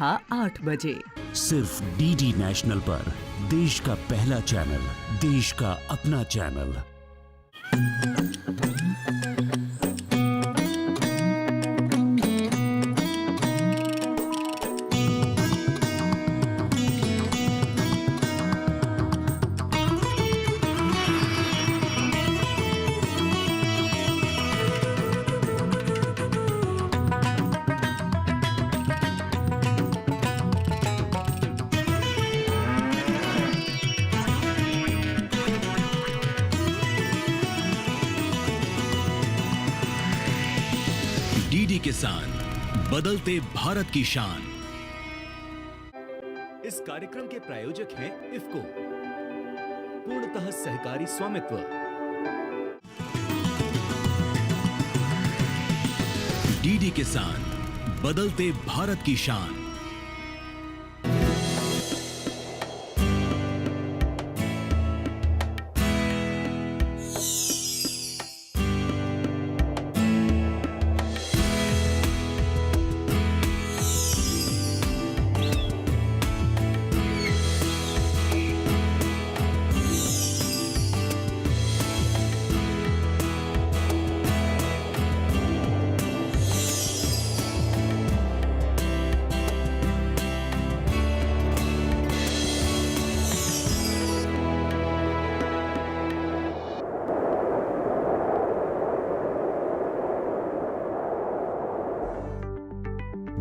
हाँ 8 बजे सिर्फ डीडी नेशनल पर, देश का पहला चैनल, देश का अपना चैनल। डीडी किसान, बदलते भारत की शान। इस कार्यक्रम के प्रायोजक हैं इफ्को, पूर्णतः सहकारी स्वामित्व। डीडी किसान, बदलते भारत की शान।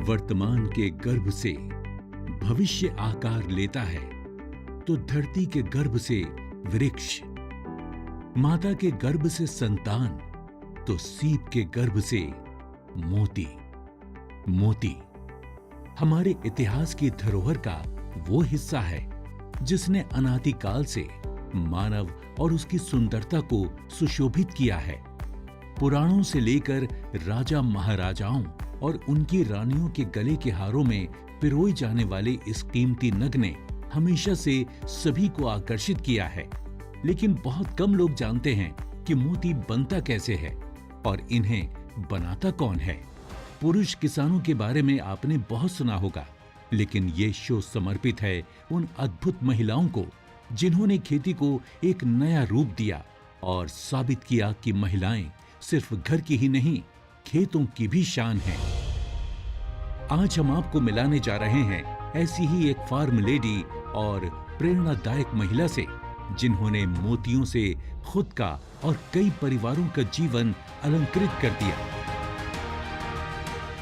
वर्तमान के गर्भ से भविष्य आकार लेता है तो धरती के गर्भ से वृक्ष, माता के गर्भ से संतान तो सीप के गर्भ से मोती। मोती हमारे इतिहास की धरोहर का वो हिस्सा है जिसने अनादिकाल से मानव और उसकी सुंदरता को सुशोभित किया है। पुराणों से लेकर राजा महाराजाओं और उनकी रानियों के गले के हारों में पिरोई जाने वाले इस कीमती नग ने हमेशा से सभी को आकर्षित किया है। लेकिन बहुत कम लोग जानते हैं कि मोती बनता कैसे है और इन्हें बनाता कौन है। पुरुष किसानों के बारे में आपने बहुत सुना होगा, लेकिन ये शो समर्पित है उन अद्भुत महिलाओं को जिन्होंने खेती को एक नया रूप दिया और साबित किया कि महिलाएं सिर्फ घर की ही नहीं, खेतों की भी शान है। आज हम आपको मिलाने जा रहे हैं ऐसी ही एक फार्म लेडी और प्रेरणादायक महिला से जिन्होंने मोतियों से खुद का और कई परिवारों का जीवन अलंकृत कर दिया।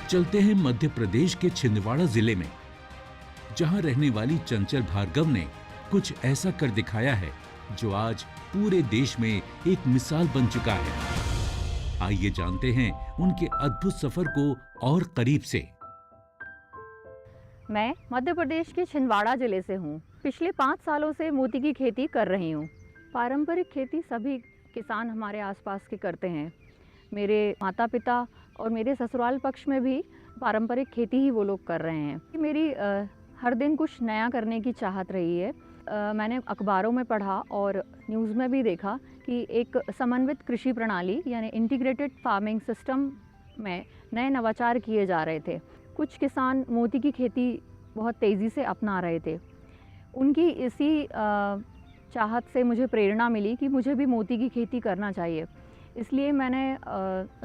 चलते हैं मध्य प्रदेश के छिंदवाड़ा जिले में, जहां रहने वाली चंचल भार्गव ने कुछ ऐसा कर दिखाया है जो आज पूरे देश में एक मिसाल बन चुका है। आइए जानते हैं उनके अद्भुत सफर को और करीब से। मैं मध्य प्रदेश के छिंदवाड़ा जिले से हूँ। पिछले 5 सालों से मोती की खेती कर रही हूँ। पारंपरिक खेती सभी किसान हमारे आसपास के करते हैं। मेरे माता पिता और मेरे ससुराल पक्ष में भी पारंपरिक खेती ही वो लोग कर रहे हैं। मेरी हर दिन कुछ नया करने की चाहत रही है। मैंने अखबारों में पढ़ा और न्यूज़ में भी देखा कि एक समन्वित कृषि प्रणाली यानी इंटीग्रेटेड फार्मिंग सिस्टम में नए नवाचार किए जा रहे थे। कुछ किसान मोती की खेती बहुत तेज़ी से अपना रहे थे। उनकी इसी चाहत से मुझे प्रेरणा मिली कि मुझे भी मोती की खेती करना चाहिए। इसलिए मैंने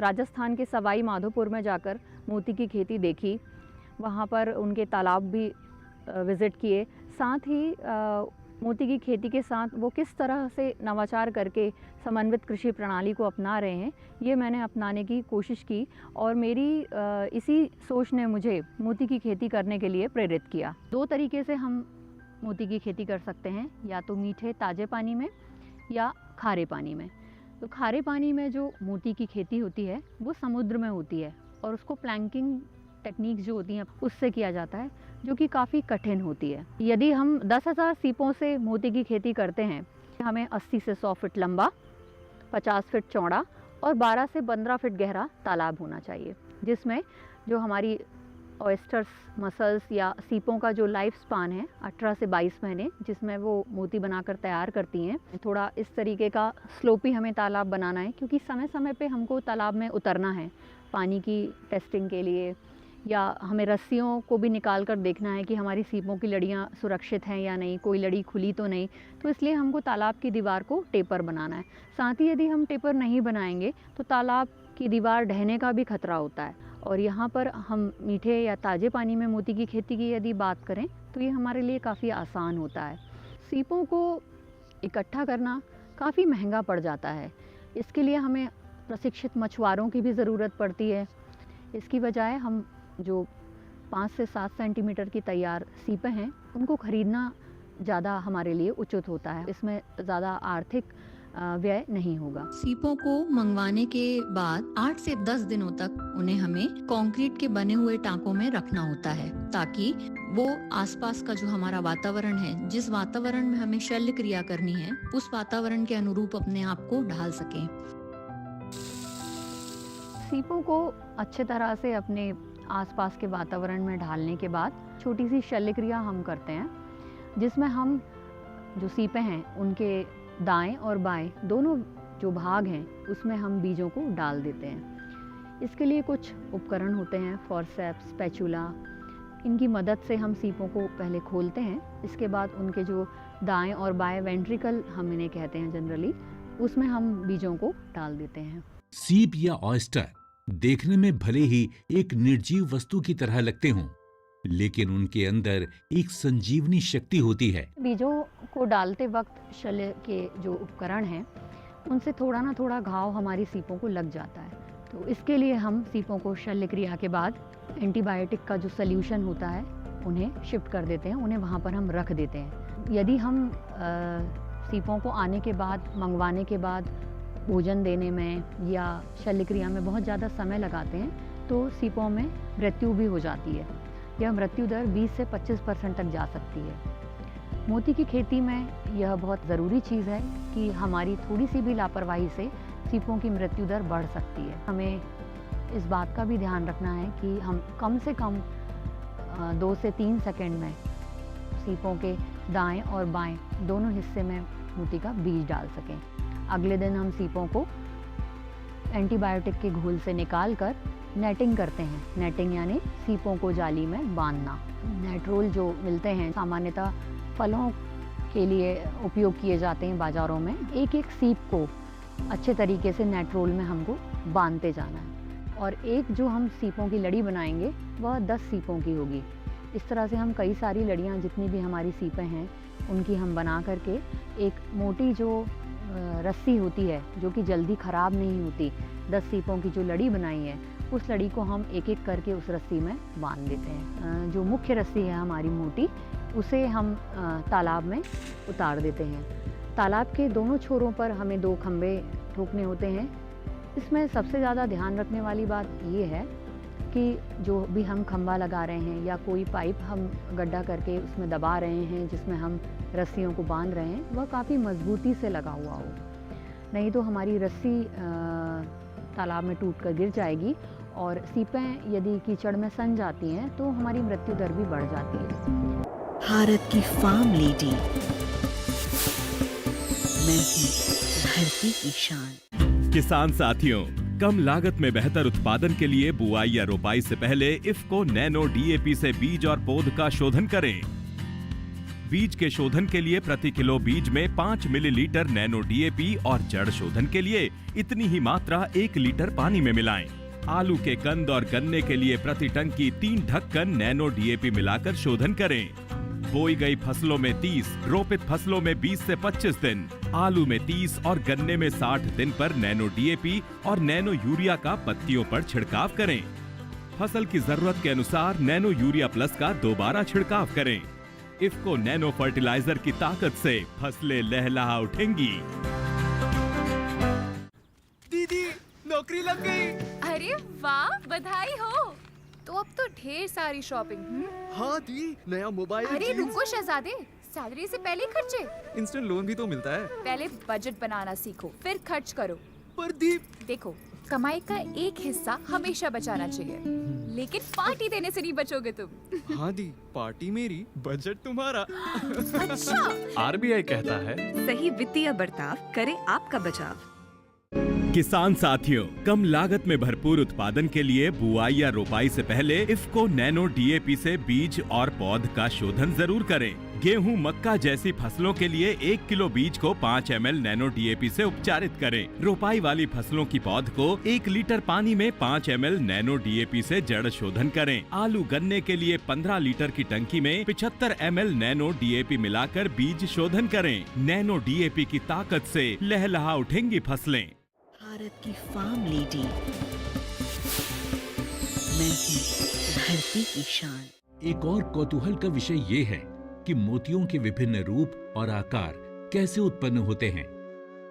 राजस्थान के सवाई माधोपुर में जाकर मोती की खेती देखी। वहाँ पर उनके तालाब भी विज़िट किए। साथ ही मोती की खेती के साथ वो किस तरह से नवाचार करके समन्वित कृषि प्रणाली को अपना रहे हैं, ये मैंने अपनाने की कोशिश की और मेरी इसी सोच ने मुझे मोती की खेती करने के लिए प्रेरित किया। 2 तरीके से हम मोती की खेती कर सकते हैं, या तो मीठे ताज़े पानी में या खारे पानी में। तो खारे पानी में जो मोती की खेती होती है वो समुद्र में होती है और उसको प्लैंकिंग टेक्निक जो होती हैं उससे किया जाता है, जो कि काफ़ी कठिन होती है। यदि हम 10,000 सीपों से मोती की खेती करते हैं, हमें 80 से 100 फीट लंबा, 50 फीट चौड़ा और 12 से 15 फीट गहरा तालाब होना चाहिए, जिसमें जो हमारी ऑयस्टर्स मसल्स या सीपों का जो लाइफ स्पान है 18 से 22 महीने, जिसमें वो मोती बनाकर तैयार करती हैं। थोड़ा इस तरीके का स्लोपी हमें तालाब बनाना है, क्योंकि समय समय पे हमको तालाब में उतरना है पानी की टेस्टिंग के लिए या हमें रस्सियों को भी निकाल कर देखना है कि हमारी सीपों की लड़ियाँ सुरक्षित हैं या नहीं, कोई लड़ी खुली तो नहीं। तो इसलिए हमको तालाब की दीवार को टेपर बनाना है। साथ ही यदि हम टेपर नहीं बनाएंगे तो तालाब की दीवार ढहने का भी खतरा होता है। और यहाँ पर हम मीठे या ताज़े पानी में मोती की खेती की यदि बात करें तो ये हमारे लिए काफ़ी आसान होता है। सीपों को इकट्ठा करना काफ़ी महंगा पड़ जाता है। इसके लिए हमें प्रशिक्षित मछुआरों की भी ज़रूरत पड़ती है। इसकी बजाय हम जो 5 से 7 सेंटीमीटर की तैयार सीपें हैं उनको ख़रीदना ज़्यादा हमारे लिए उचित होता है। इसमें ज़्यादा आर्थिक व्यय नहीं होगा। सीपों को मंगवाने के बाद 8 से 10 दिनों तक उन्हें हमें कंक्रीट के बने हुए टांकों में रखना होता है, ताकि वो आसपास का जो हमारा वातावरण है, जिस वातावरण में हमें शल्य क्रिया करनी है, उस वातावरण के अनुरूप अपने आप को ढाल सकें। सीपों को अच्छे तरह से अपने आसपास के वातावरण में ढालने के बाद छोटी सी शल्य क्रिया हम करते हैं, जिसमें हम जो सीपें हैं उनके दाएं और बाएं दोनों जो भाग हैं उसमें हम बीजों को डाल देते हैं। इसके लिए कुछ उपकरण होते हैं, फॉरसेप्स, स्पैचुला। इनकी मदद से हम सीपों को पहले खोलते हैं। इसके बाद उनके जो दाएं और बाएं वेंट्रिकल हम इन्हें कहते हैं जनरली, उसमें हम बीजों को डाल देते हैं। सीप या ऑयस्टर देखने में भले ही एक निर्जीव वस्तु की तरह लगते हों, लेकिन उनके अंदर एक संजीवनी शक्ति होती है। बीजों को डालते वक्त शल्य के जो उपकरण हैं उनसे थोड़ा ना थोड़ा घाव हमारी सीपों को लग जाता है। तो इसके लिए हम सीपों को शल्य क्रिया के बाद एंटीबायोटिक का जो सल्यूशन होता है उन्हें शिफ्ट कर देते हैं, उन्हें वहाँ पर हम रख देते हैं। यदि हम सीपों को आने के बाद, मंगवाने के बाद भोजन देने में या शल्य क्रिया में बहुत ज़्यादा समय लगाते हैं तो सीपों में मृत्यु भी हो जाती है। यह मृत्यु दर 20 से 25% तक जा सकती है। मोती की खेती में यह बहुत ज़रूरी चीज़ है कि हमारी थोड़ी सी भी लापरवाही से सीपों की मृत्यु दर बढ़ सकती है। हमें इस बात का भी ध्यान रखना है कि हम कम से कम 2 से 3 सेकंड में सीपों के दाएं और बाएं दोनों हिस्से में मोती का बीज डाल सकें। अगले दिन हम सीपों को एंटीबायोटिक के घोल से निकाल कर नेटिंग करते हैं। नेटिंग यानी सीपों को जाली में बांधना। नेटरोल जो मिलते हैं सामान्यतः फलों के लिए उपयोग किए जाते हैं बाज़ारों में। एक एक सीप को अच्छे तरीके से नेटरोल में हमको बांधते जाना है और एक जो हम सीपों की लड़ी बनाएंगे वह 10 सीपों की होगी। इस तरह से हम कई सारी लड़ियाँ, जितनी भी हमारी सीपें हैं उनकी हम बना करके एक मोटी जो रस्सी होती है जो कि जल्दी ख़राब नहीं होती, 10 सीपों की जो लड़ी बनाई है उस लड़ी को हम एक एक करके उस रस्सी में बांध देते हैं। जो मुख्य रस्सी है हमारी मोटी, उसे हम तालाब में उतार देते हैं। तालाब के दोनों छोरों पर हमें 2 खंभे ठोकने होते हैं। इसमें सबसे ज़्यादा ध्यान रखने वाली बात ये है कि जो भी हम खंभा लगा रहे हैं या कोई पाइप हम गड्ढा करके उसमें दबा रहे हैं जिसमें हम रस्सियों को बांध रहे हैं, वह काफ़ी मजबूती से लगा हुआ हो, नहीं तो हमारी रस्सी तालाब में टूट कर गिर जाएगी और सीपें यदि कीचड़ में सन जाती हैं तो हमारी मृत्यु दर भी बढ़ जाती है। भारत की फार्म लेडी, मैं हूँ धरती की शान। किसान साथियों, कम लागत में बेहतर उत्पादन के लिए बुआई या रोपाई से पहले इफ्को नैनो डीएपी से बीज और पौध का शोधन करें। बीज के शोधन के लिए प्रति किलो बीज में 5 मिलीलीटर नैनो डीएपी और जड़ शोधन के लिए इतनी ही मात्रा 1 लीटर पानी में मिलाएं। आलू के कंद और गन्ने के लिए प्रति टंकी 3 ढक्कन नैनो डीएपी मिलाकर शोधन करें। बोई गई फसलों में 30, रोपित फसलों में 20 से 25 दिन, आलू में 30 और गन्ने में 60 दिन पर नैनो डीएपी और नैनो यूरिया का पत्तियों पर छिड़काव करें। फसल की जरूरत के अनुसार नैनो यूरिया प्लस का दोबारा छिड़काव करें। इफ्को नैनो फर्टिलाइजर की ताकत से फसलें लहलहा उठेंगी। दीदी, नौकरी लग गई। अरे वाह, बधाई हो। तो अब तो ढेर सारी शॉपिंग। हाँ दी, नया मोबाइल। अरे रुको शहजादे, सैलरी से पहले खर्चे। इंस्टेंट लोन भी तो मिलता है। पहले बजट बनाना सीखो, फिर खर्च करो। पर दी, देखो, कमाई का एक हिस्सा हमेशा बचाना चाहिए, लेकिन पार्टी देने से नहीं बचोगे तुम। हाँ दी, पार्टी मेरी, बजट तुम्हारा। अच्छा, आरबीआई कहता है, सही वित्तीय बर्ताव करे आपका बचाव। किसान साथियों, कम लागत में भरपूर उत्पादन के लिए बुआई या रोपाई से पहले इफ्को नैनो डीएपी से बीज और पौध का शोधन जरूर करें। गेहूं, मक्का जैसी फसलों के लिए 1 किलो बीज को 5 ml नैनो डीएपी से उपचारित करें। रोपाई वाली फसलों की पौध को 1 लीटर पानी में 5 ml नैनो डीएपी से जड़ शोधन करें। आलू, गन्ने के लिए 15 लीटर की टंकी में 75 ml नैनो डीएपी मिलाकर बीज शोधन करें। नैनो डीएपी की ताकत से लहलहा उठेंगी फसलें। भारत की फार्म लेडी, मैं हूँ धरती की शान। एक और कौतूहल का विषय ये है कि मोतियों के विभिन्न रूप और आकार कैसे उत्पन्न होते हैं।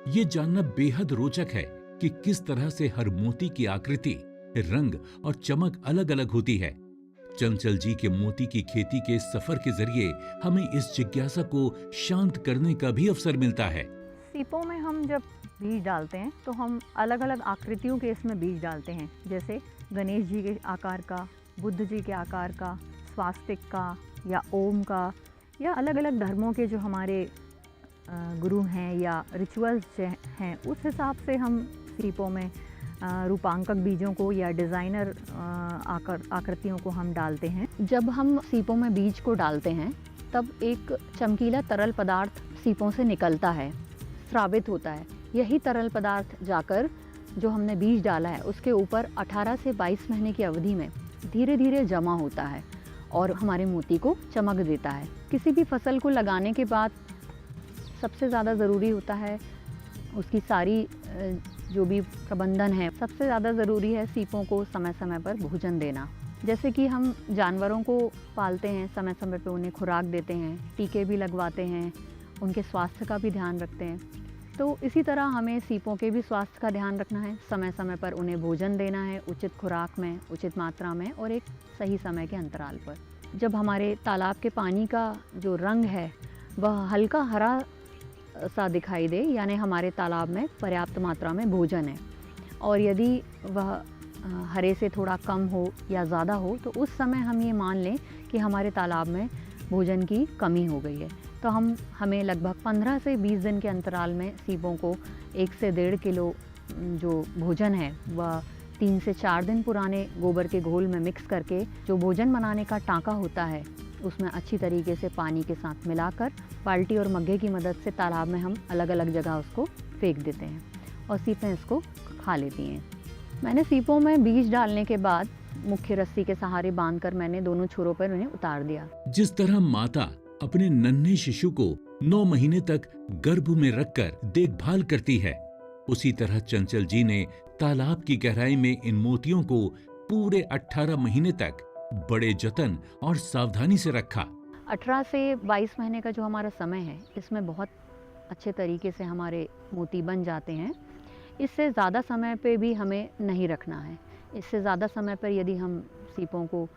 ये जानना बेहद रोचक है कि किस तरह से हर मोती की आकृति, रंग और चमक अलग अलग होती है। चंचल जी के मोती की खेती के सफर के जरिए हमें इस जिज्ञासा को शांत करने का भी अवसर मिलता है। सीपों में हम जब बीज डालते हैं तो हम अलग अलग आकृतियों के इसमें बीज डालते हैं, जैसे गणेश जी के आकार का, बुद्ध जी के आकार का, स्वास्तिक का या ओम का, या अलग अलग धर्मों के जो हमारे गुरु हैं या रिचुअल्स हैं, उस हिसाब से हम सीपों में रूपांकक बीजों को या डिज़ाइनर आकृतियों को हम डालते हैं। जब हम सीपों में बीज को डालते हैं तब एक चमकीला तरल पदार्थ सीपों से निकलता है, स्रावित होता है। यही तरल पदार्थ जाकर जो हमने बीज डाला है उसके ऊपर 18 से 22 महीने की अवधि में धीरे धीरे जमा होता है और हमारे मोती को चमक देता है। किसी भी फसल को लगाने के बाद सबसे ज़्यादा ज़रूरी होता है उसकी सारी जो भी प्रबंधन है। सबसे ज़्यादा ज़रूरी है सीपों को समय समय पर भोजन देना। जैसे कि हम जानवरों को पालते हैं, समय समय पर उन्हें खुराक देते हैं, टीके भी लगवाते हैं, उनके स्वास्थ्य का भी ध्यान रखते हैं। तो इसी तरह हमें सीपों के भी स्वास्थ्य का ध्यान रखना है, समय समय पर उन्हें भोजन देना है, उचित खुराक में, उचित मात्रा में और एक सही समय के अंतराल पर। जब हमारे तालाब के पानी का जो रंग है वह हल्का हरा सा दिखाई दे, यानी हमारे तालाब में पर्याप्त मात्रा में भोजन है, और यदि वह हरे से थोड़ा कम हो या ज़्यादा हो तो उस समय हम ये मान लें कि हमारे तालाब में भोजन की कमी हो गई है। तो हमें लगभग 15 से 20 दिन के अंतराल में सीपों को 1 से 1.5 किलो जो भोजन है वह 3 से 4 दिन पुराने गोबर के घोल में मिक्स करके जो भोजन बनाने का टांका होता है उसमें अच्छी तरीके से पानी के साथ मिलाकर बाल्टी और मग्गे की मदद से तालाब में हम अलग अलग जगह उसको फेंक देते हैं और सीपें इसको खा लेती हैं। मैंने सीपों में बीज डालने के बाद मुख्य रस्सी के सहारे बांधकर मैंने दोनों छोरों पर उन्हें उतार दिया। जिस तरह माता अपने नन्हे शिशु को 9 महीने तक गर्भ में रखकर देखभाल करती है, उसी तरह चंचल जी ने तालाब की गहराई में इन मोतियों को पूरे 18 महीने तक बड़े जतन और सावधानी से रखा। 18 से 22 महीने का जो हमारा समय है इसमें बहुत अच्छे तरीके से हमारे मोती बन जाते हैं। इससे ज़्यादा समय पे भी हमें नहीं रखना है। इससे ज़्यादा समय पर यदि हम सीपों को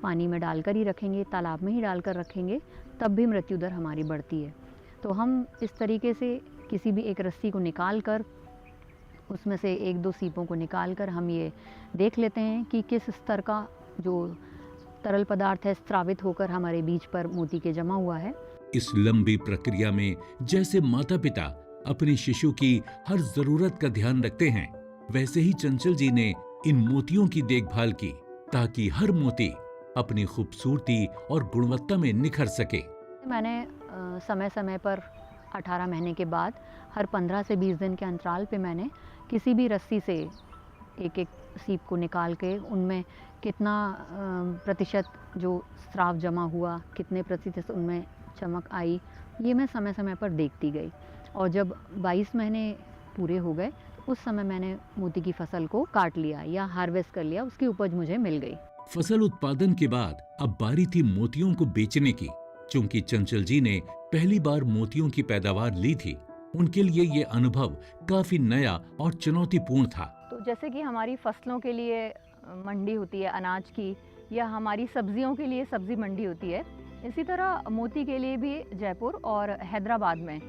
पानी में डालकर ही रखेंगे, तालाब में ही डालकर रखेंगे, तब भी मृत्यु दर हमारी बढ़ती है। तो हम इस तरीके से किसी भी एक रस्सी को निकाल कर उसमें से 1-2 सीपों को निकाल कर हम ये देख लेते हैं कि किस स्तर का जो तरल पदार्थ है स्रावित होकर हमारे बीज पर मोती के जमा हुआ है। इस लंबी प्रक्रिया में जैसे माता पिता अपने शिशु की हर जरूरत का ध्यान रखते हैं, वैसे ही चंचल जी ने इन मोतियों की देखभाल की ताकि हर मोती अपनी खूबसूरती और गुणवत्ता में निखर सके। मैंने समय समय पर 18 महीने के बाद हर 15 से 20 दिन के अंतराल पे मैंने किसी भी रस्सी से एक सीप को निकाल के उनमें कितना प्रतिशत जो स्राव जमा हुआ, कितने प्रतिशत उनमें चमक आई, ये मैं समय समय पर देखती गई। और जब 22 महीने पूरे हो गए उस समय मैंने मोती की फसल को काट लिया या हार्वेस्ट कर लिया, उसकी उपज मुझे मिल गई। फसल उत्पादन के बाद अब बारी थी मोतियों को बेचने की। चूंकि चंचल जी ने पहली बार मोतियों की पैदावार ली थी, उनके लिए ये अनुभव काफी नया और चुनौतीपूर्ण था। तो जैसे कि हमारी फसलों के लिए मंडी होती है अनाज की, या हमारी सब्जियों के लिए सब्जी मंडी होती है, इसी तरह मोती के लिए भी जयपुर और हैदराबाद में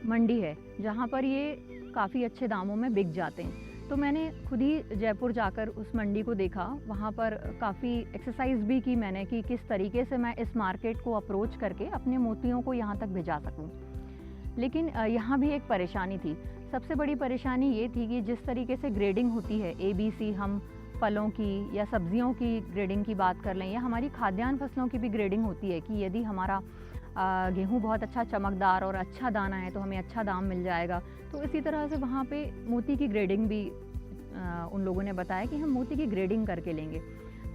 मंडी है जहाँ पर ये काफ़ी अच्छे दामों में बिक जाते हैं। तो मैंने खुद ही जयपुर जाकर उस मंडी को देखा, वहाँ पर काफ़ी एक्सरसाइज भी की मैंने कि किस तरीके से मैं इस मार्केट को अप्रोच करके अपने मोतियों को यहाँ तक भिजा सकूँ। लेकिन यहाँ भी एक परेशानी थी। सबसे बड़ी परेशानी ये थी कि जिस तरीके से ग्रेडिंग होती है ABC, हम फलों की या सब्जियों की ग्रेडिंग की बात कर लें या हमारी खाद्यान्न फसलों की भी ग्रेडिंग होती है कि यदि हमारा गेहूँ बहुत अच्छा चमकदार और अच्छा दाना है तो हमें अच्छा दाम मिल जाएगा। तो इसी तरह से वहाँ पे मोती की ग्रेडिंग भी उन लोगों ने बताया कि हम मोती की ग्रेडिंग करके लेंगे।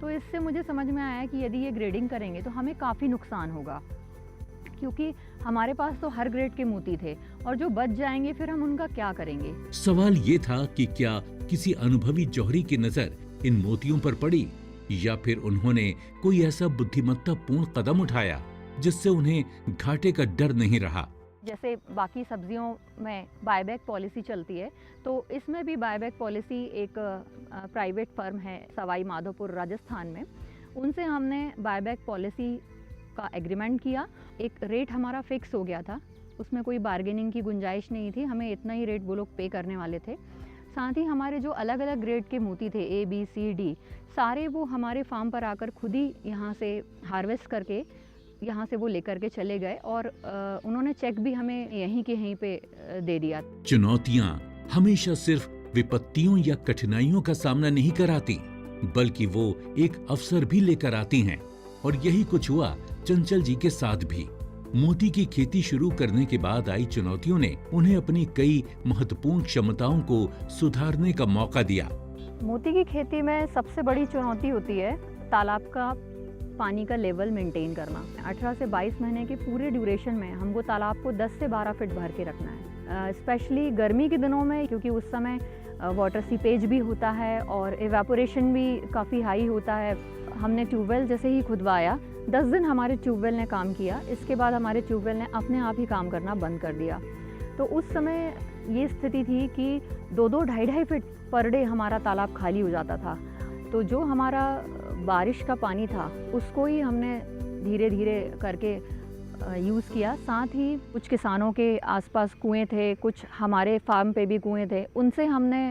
तो इससे मुझे समझ में आया कि यदि ये ग्रेडिंग करेंगे तो हमें काफ़ी नुकसान होगा, क्योंकि हमारे पास तो हर ग्रेड के मोती थे और जो बच जाएंगे फिर हम उनका क्या करेंगे। सवाल ये था कि क्या किसी अनुभवी जौहरी की नजर इन मोतियों पर पड़ी या फिर उन्होंने कोई ऐसा बुद्धिमत्तापूर्ण कदम उठाया जिससे उन्हें घाटे का डर नहीं रहा। जैसे बाकी सब्जियों में बायबैक पॉलिसी चलती है, तो इसमें भी बायबैक पॉलिसी एक प्राइवेट फर्म है सवाई माधोपुर राजस्थान में, उनसे हमने बायबैक पॉलिसी का एग्रीमेंट किया। एक रेट हमारा फिक्स हो गया था, उसमें कोई बार्गेनिंग की गुंजाइश नहीं थी, हमें इतना ही रेट वो लोग पे करने वाले थे। साथ ही हमारे जो अलग अलग ग्रेड के मोती थे ABCD, सारे वो हमारे फार्म पर आकर खुद ही यहाँ से हार्वेस्ट करके यहाँ से वो लेकर के चले गए और उन्होंने चेक भी हमें यहीं के यहीं पे दे दिया। चुनौतियाँ हमेशा सिर्फ विपत्तियों या कठिनाइयों का सामना नहीं कराती, बल्कि वो एक अवसर भी लेकर आती हैं। और यही कुछ हुआ चंचल जी के साथ भी। मोती की खेती शुरू करने के बाद आई चुनौतियों ने उन्हें अपनी कई महत्वपूर्ण क्षमताओं को सुधारने का मौका दिया। मोती की खेती में सबसे बड़ी चुनौती होती है तालाब का पानी का लेवल मेंटेन करना। 18 से 22 महीने के पूरे ड्यूरेशन में हमको तालाब को 10 से 12 फीट भर के रखना है, स्पेशली गर्मी के दिनों में, क्योंकि उस समय वाटर सीपेज भी होता है और एवेपोरेशन भी काफ़ी हाई होता है। हमने ट्यूबवेल जैसे ही खुदवाया, 10 दिन हमारे ट्यूबवेल ने काम किया, इसके बाद हमारे ट्यूबवेल ने अपने आप ही काम करना बंद कर दिया। तो उस समय ये स्थिति थी कि 2-2, 2.5 फीट पर डे हमारा तालाब खाली हो जाता था। तो जो हमारा बारिश का पानी था उसको ही हमने धीरे धीरे करके यूज़ किया। साथ ही कुछ किसानों के आसपास कुएं थे, कुछ हमारे फार्म पे भी कुएं थे, उनसे हमने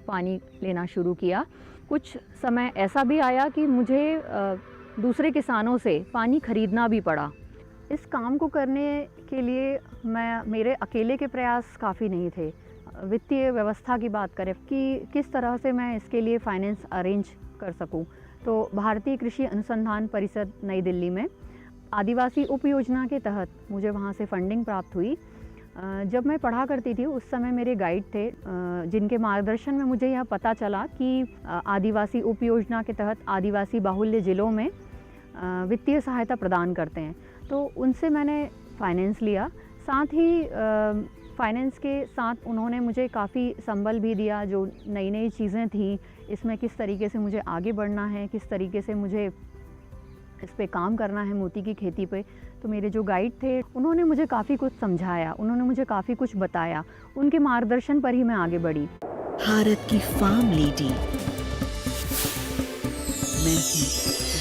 पानी लेना शुरू किया। कुछ समय ऐसा भी आया कि मुझे दूसरे किसानों से पानी खरीदना भी पड़ा। इस काम को करने के लिए मेरे अकेले के प्रयास काफ़ी नहीं थे। वित्तीय व्यवस्था की बात करें कि किस तरह से मैं इसके लिए फाइनेंस अरेंज कर सकूं, तो भारतीय कृषि अनुसंधान परिषद नई दिल्ली में आदिवासी उप योजना के तहत मुझे वहां से फंडिंग प्राप्त हुई। जब मैं पढ़ा करती थी उस समय मेरे गाइड थे जिनके मार्गदर्शन में मुझे यह पता चला कि आदिवासी उप योजना के तहत आदिवासी बाहुल्य जिलों में वित्तीय सहायता प्रदान करते हैं। तो उनसे मैंने फाइनेंस लिया। साथ ही फाइनेंस के साथ उन्होंने मुझे काफ़ी संबल भी दिया, जो नई नई चीज़ें थी इसमें, किस तरीके से मुझे आगे बढ़ना है, किस तरीके से मुझे इस पे काम करना है मोती की खेती पे। तो मेरे जो गाइड थे उन्होंने मुझे काफ़ी कुछ समझाया, उन्होंने मुझे काफ़ी कुछ बताया, उनके मार्गदर्शन पर ही मैं आगे बढ़ी। भारत की फार्म लेडी, मैं हूँ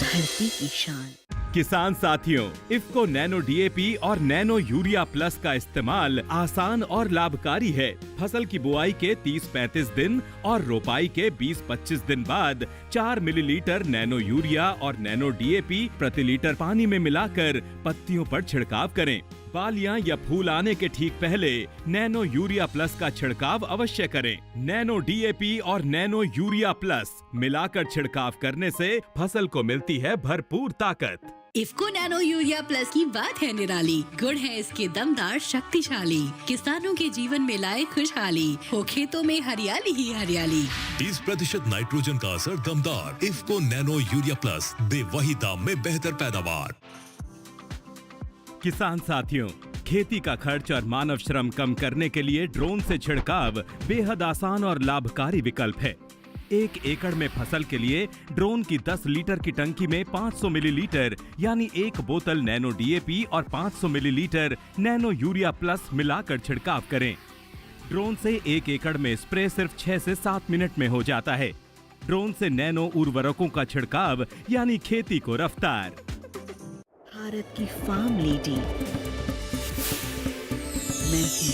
धरती की शान। किसान साथियों, इफ्को नैनो DAP और नैनो यूरिया प्लस का इस्तेमाल आसान और लाभकारी है। फसल की बुआई के 30-35 दिन और रोपाई के 20-25 दिन बाद 4 मिलीलीटर नैनो यूरिया और नैनो DAP प्रति लीटर पानी में मिलाकर पत्तियों पर छिड़काव करें। बालियां या फूल आने के ठीक पहले नैनो यूरिया प्लस का छिड़काव अवश्य करें। नैनो DAP और नैनो यूरिया प्लस मिलाकर छिड़काव करने से फसल को मिलती है भरपूर ताकत। इफ्को नैनो यूरिया प्लस की बात है निराली, गुण है इसके दमदार शक्तिशाली, किसानों के जीवन में लाए खुशहाली, हो खेतों में हरियाली ही हरियाली। 30% नाइट्रोजन का असर दमदार। इफ्को नैनो यूरिया प्लस दे वही दाम में बेहतर पैदावार। किसान साथियों, खेती का खर्च और मानव श्रम कम करने के लिए ड्रोन से छिड़काव बेहद आसान और लाभकारी विकल्प है। 1 एकड़ में फसल के लिए ड्रोन की 10 लीटर की टंकी में 500 मिलीलीटर यानी 1 बोतल नैनो DAP और 500 मिलीलीटर नैनो यूरिया प्लस मिलाकर छिड़काव करें। ड्रोन से 1 एकड़ में स्प्रे सिर्फ 6 से 7 मिनट में हो जाता है। ड्रोन से नैनो उर्वरकों का छिड़काव यानी खेती को रफ्तार। भारत की फार्म लेडी, मैं हूँ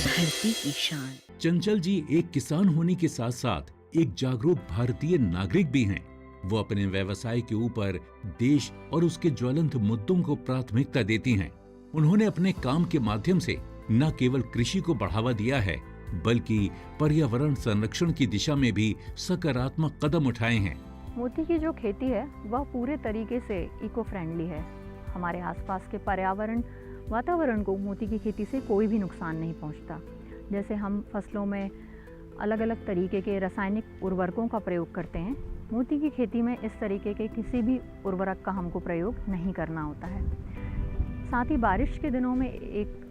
धरती की शान। चंचल जी एक किसान होने के साथ साथ एक जागरूक भारतीय नागरिक भी हैं। वो अपने व्यवसाय के ऊपर देश और उसके ज्वलंत मुद्दों को प्राथमिकता देती हैं। उन्होंने अपने काम के माध्यम से न केवल कृषि को बढ़ावा दिया है बल्कि पर्यावरण संरक्षण की दिशा में भी सकारात्मक कदम उठाए हैं। मोती की जो खेती है वह पूरे तरीके से इको फ्रेंडली है। हमारे आसपास के पर्यावरण वातावरण को मोती की खेती से कोई भी नुकसान नहीं पहुंचता। जैसे हम फसलों में अलग अलग तरीके के रासायनिक उर्वरकों का प्रयोग करते हैं, मोती की खेती में इस तरीके के किसी भी उर्वरक का हमको प्रयोग नहीं करना होता है। साथ ही बारिश के दिनों में एक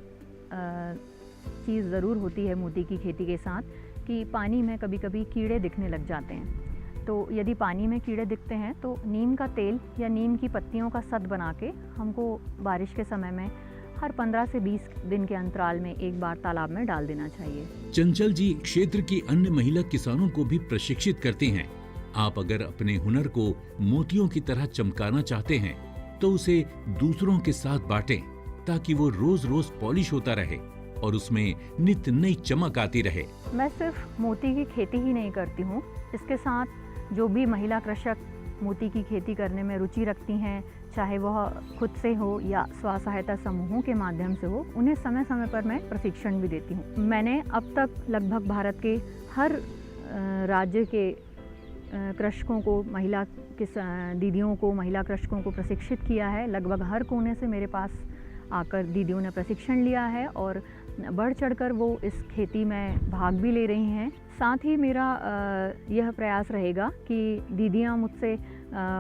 चीज़ ज़रूर होती है मोती की खेती के साथ कि पानी में कभी कभी कीड़े दिखने लग जाते हैं। तो यदि पानी में कीड़े दिखते हैं तो नीम का तेल या नीम की पत्तियों का सत बना के हमको बारिश के समय में हर 15 से 20 दिन के अंतराल में एक बार तालाब में डाल देना चाहिए। चंचल जी क्षेत्र की अन्य महिला किसानों को भी प्रशिक्षित करती हैं। आप अगर अपने हुनर को मोतियों की तरह चमकाना चाहते हैं तो उसे दूसरों के साथ बांटें ताकि वो रोज रोज पॉलिश होता रहे और उसमें नित्य नई चमक आती रहे। मैं सिर्फ मोती की खेती ही नहीं करती हूँ, इसके साथ जो भी महिला कृषक मोती की खेती करने में रुचि रखती हैं, चाहे वह खुद से हो या स्व सहायता समूहों के माध्यम से हो, उन्हें समय समय पर मैं प्रशिक्षण भी देती हूँ। मैंने अब तक लगभग भारत के हर राज्य के कृषकों को, महिला दीदियों को, महिला कृषकों को प्रशिक्षित किया है। लगभग हर कोने से मेरे पास आकर दीदियों ने प्रशिक्षण लिया है और बढ़ चढ़कर वो इस खेती में भाग भी ले रही हैं। साथ ही मेरा यह प्रयास रहेगा कि दीदियां मुझसे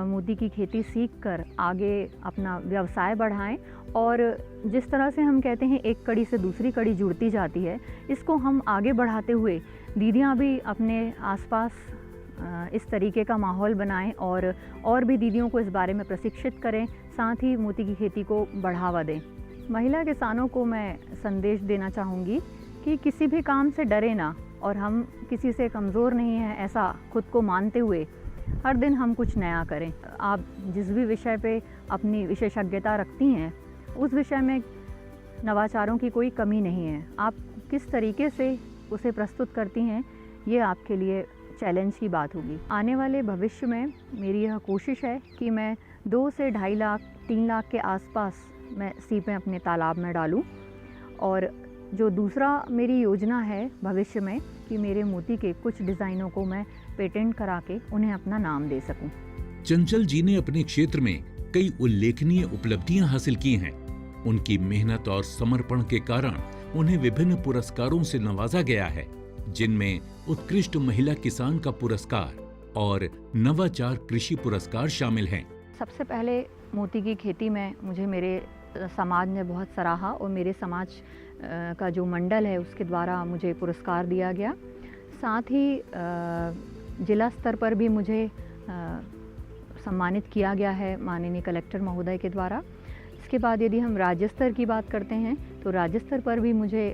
मोती की खेती सीखकर आगे अपना व्यवसाय बढ़ाएं और जिस तरह से हम कहते हैं एक कड़ी से दूसरी कड़ी जुड़ती जाती है, इसको हम आगे बढ़ाते हुए दीदियां भी अपने आसपास इस तरीके का माहौल बनाएं और भी दीदियों को इस बारे में प्रशिक्षित करें, साथ ही मोती की खेती को बढ़ावा दें। महिला किसानों को मैं संदेश देना चाहूँगी कि किसी भी काम से डरे ना और हम किसी से कमज़ोर नहीं हैं ऐसा खुद को मानते हुए हर दिन हम कुछ नया करें। आप जिस भी विषय पे अपनी विशेषज्ञता रखती हैं उस विषय में नवाचारों की कोई कमी नहीं है। आप किस तरीके से उसे प्रस्तुत करती हैं ये आपके लिए चैलेंज की बात होगी। आने वाले भविष्य में मेरी यह कोशिश है कि मैं 2 से 2.5 लाख 3 लाख के आसपास मैं सीपें अपने तालाब में डालूं और जो दूसरा मेरी योजना है भविष्य में कि मेरे मोती के कुछ डिज़ाइनों को मैं पेटेंट करा के उन्हें अपना नाम दे सकूं। चंचल जी ने अपने क्षेत्र में कई उल्लेखनीय उपलब्धियां हासिल की हैं। उनकी मेहनत और समर्पण के कारण उन्हें विभिन्न पुरस्कारों से नवाजा गया है, जिनमें उत्कृष्ट महिला किसान का पुरस्कार और नवाचार कृषि पुरस्कार शामिल हैं। सबसे पहले मोती की खेती में मुझे मेरे समाज ने बहुत सराहा और मेरे समाज का जो मंडल है उसके द्वारा मुझे पुरस्कार दिया गया। साथ ही जिला स्तर पर भी मुझे सम्मानित किया गया है माननीय कलेक्टर महोदय के द्वारा। इसके बाद यदि हम राज्य स्तर की बात करते हैं तो राज्य स्तर पर भी मुझे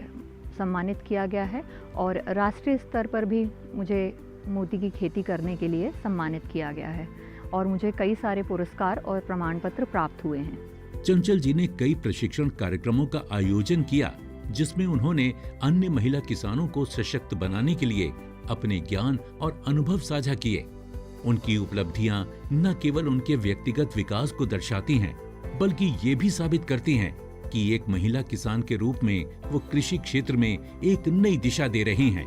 सम्मानित किया गया है और राष्ट्रीय स्तर पर भी मुझे मोती की खेती करने के लिए सम्मानित किया गया है और मुझे कई सारे पुरस्कार और प्रमाण पत्र प्राप्त हुए हैं। चंचल जी ने कई प्रशिक्षण कार्यक्रमों का आयोजन किया जिसमें उन्होंने अन्य महिला किसानों को सशक्त बनाने के लिए अपने ज्ञान और अनुभव साझा किए। उनकी उपलब्धियां न केवल उनके व्यक्तिगत विकास को दर्शाती हैं, बल्कि ये भी साबित करती हैं कि एक महिला किसान के रूप में वो कृषि क्षेत्र में एक नई दिशा दे रही हैं।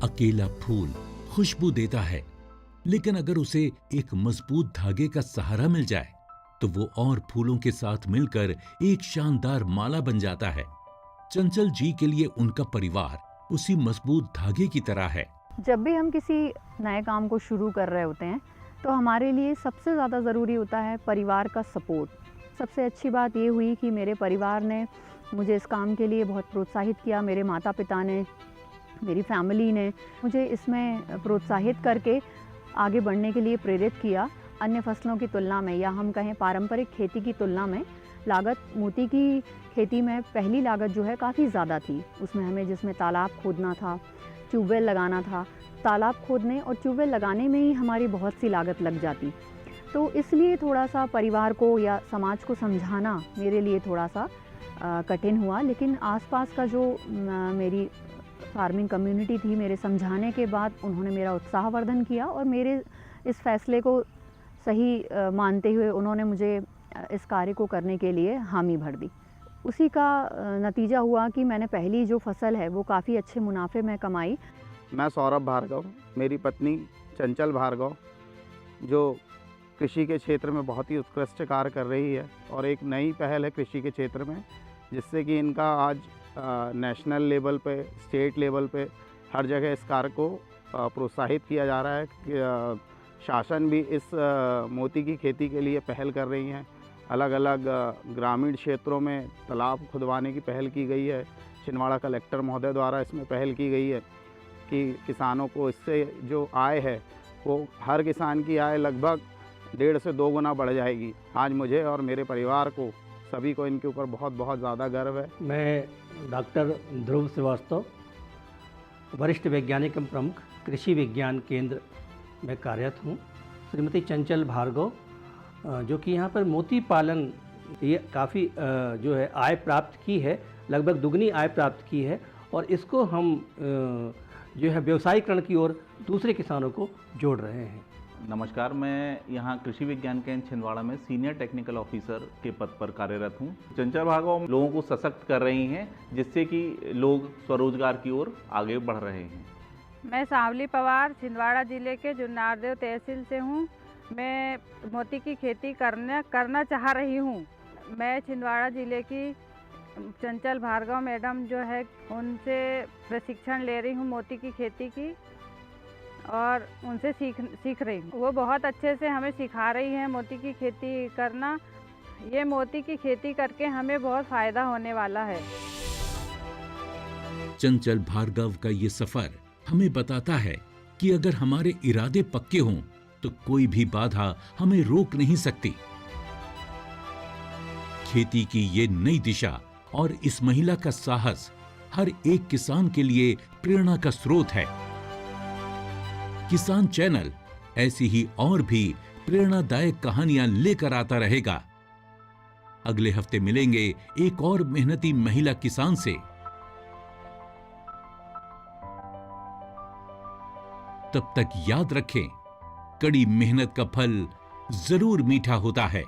अकेला फूल खुशबू देता है, लेकिन अगर उसे एक मजबूत धागे का सहारा मिल जाए तो वो और फूलों के साथ मिलकर एक शानदार माला बन जाता है। चंचल जी के लिए उनका परिवार उसी मजबूत धागे की तरह है। जब भी हम किसी नए काम को शुरू कर रहे होते हैं तो हमारे लिए सबसे ज़्यादा ज़रूरी होता है परिवार का सपोर्ट। सबसे अच्छी बात ये हुई कि मेरे परिवार ने मुझे इस काम के लिए बहुत प्रोत्साहित किया। मेरे माता पिता ने, मेरी फैमिली ने मुझे इसमें प्रोत्साहित करके आगे बढ़ने के लिए प्रेरित किया। अन्य फसलों की तुलना में या हम कहें पारंपरिक खेती की तुलना में लागत मोती की खेती में पहली लागत जो है काफ़ी ज़्यादा थी। उसमें हमें जिसमें तालाब खोदना था, ट्यूबवेल लगाना था, तालाब खोदने और ट्यूबवेल लगाने में ही हमारी बहुत सी लागत लग जाती। तो इसलिए थोड़ा सा परिवार को या समाज को समझाना मेरे लिए थोड़ा सा कठिन हुआ। लेकिन आसपास का जो मेरी फार्मिंग कम्युनिटी थी, मेरे समझाने के बाद उन्होंने मेरा उत्साहवर्धन किया और मेरे इस फैसले को सही मानते हुए उन्होंने मुझे इस कार्य को करने के लिए हामी भर दी। उसी का नतीजा हुआ कि मैंने पहली जो फसल है वो काफ़ी अच्छे मुनाफे में कमाई। मैं सौरभ भार्गव, मेरी पत्नी चंचल भार्गव, जो कृषि के क्षेत्र में बहुत ही उत्कृष्ट कार्य कर रही है और एक नई पहल है कृषि के क्षेत्र में, जिससे कि इनका आज नेशनल लेवल पे, स्टेट लेवल पे हर जगह इस कार्य को प्रोत्साहित किया जा रहा है। शासन भी इस मोती की खेती के लिए पहल कर रही हैं। अलग अलग ग्रामीण क्षेत्रों में तालाब खुदवाने की पहल की गई है। छिंदवाड़ा कलेक्टर महोदय द्वारा इसमें पहल की गई है कि किसानों को इससे जो आय है वो हर किसान की आय लगभग 1.5 से 2 गुना बढ़ जाएगी। आज मुझे और मेरे परिवार को सभी को इनके ऊपर बहुत बहुत ज़्यादा गर्व है। मैं डॉक्टर ध्रुव श्रीवास्तव, वरिष्ठ वैज्ञानिक एवं प्रमुख कृषि विज्ञान केंद्र में कार्यरत हूँ। श्रीमती चंचल भार्गव जो कि यहाँ पर मोती पालन ये काफ़ी जो है आय प्राप्त की है, लगभग दुगनी आय प्राप्त की है और इसको हम जो है व्यवसायीकरण की ओर दूसरे किसानों को जोड़ रहे हैं। नमस्कार, मैं यहाँ कृषि विज्ञान केंद्र छिंदवाड़ा में सीनियर टेक्निकल ऑफिसर के पद पर कार्यरत हूँ। चंचल भार्गव लोगों को सशक्त कर रही हैं, जिससे कि लोग स्वरोजगार की ओर आगे बढ़ रहे हैं। मैं सांवली पवार, छिंदवाड़ा जिले के जुन्नारदेव तहसील से हूँ। मैं मोती की खेती करना चाह रही हूँ। मैं छिंदवाड़ा जिले की चंचल भार्गव मैडम जो है उनसे प्रशिक्षण ले रही हूँ मोती की खेती की और उनसे सीख रही हूँ। वो बहुत अच्छे से हमें सिखा रही हैं मोती की खेती करना। ये मोती की खेती करके हमें बहुत फ़ायदा होने वाला है। चंचल भार्गव का ये सफर हमें बताता है कि अगर हमारे इरादे पक्के हों तो कोई भी बाधा हमें रोक नहीं सकती। खेती की ये नई दिशा और इस महिला का साहस हर एक किसान के लिए प्रेरणा का स्रोत है। किसान चैनल ऐसी ही और भी प्रेरणादायक कहानियां लेकर आता रहेगा। अगले हफ्ते मिलेंगे एक और मेहनती महिला किसान से। तब तक याद रखें, कड़ी मेहनत का फल जरूर मीठा होता है।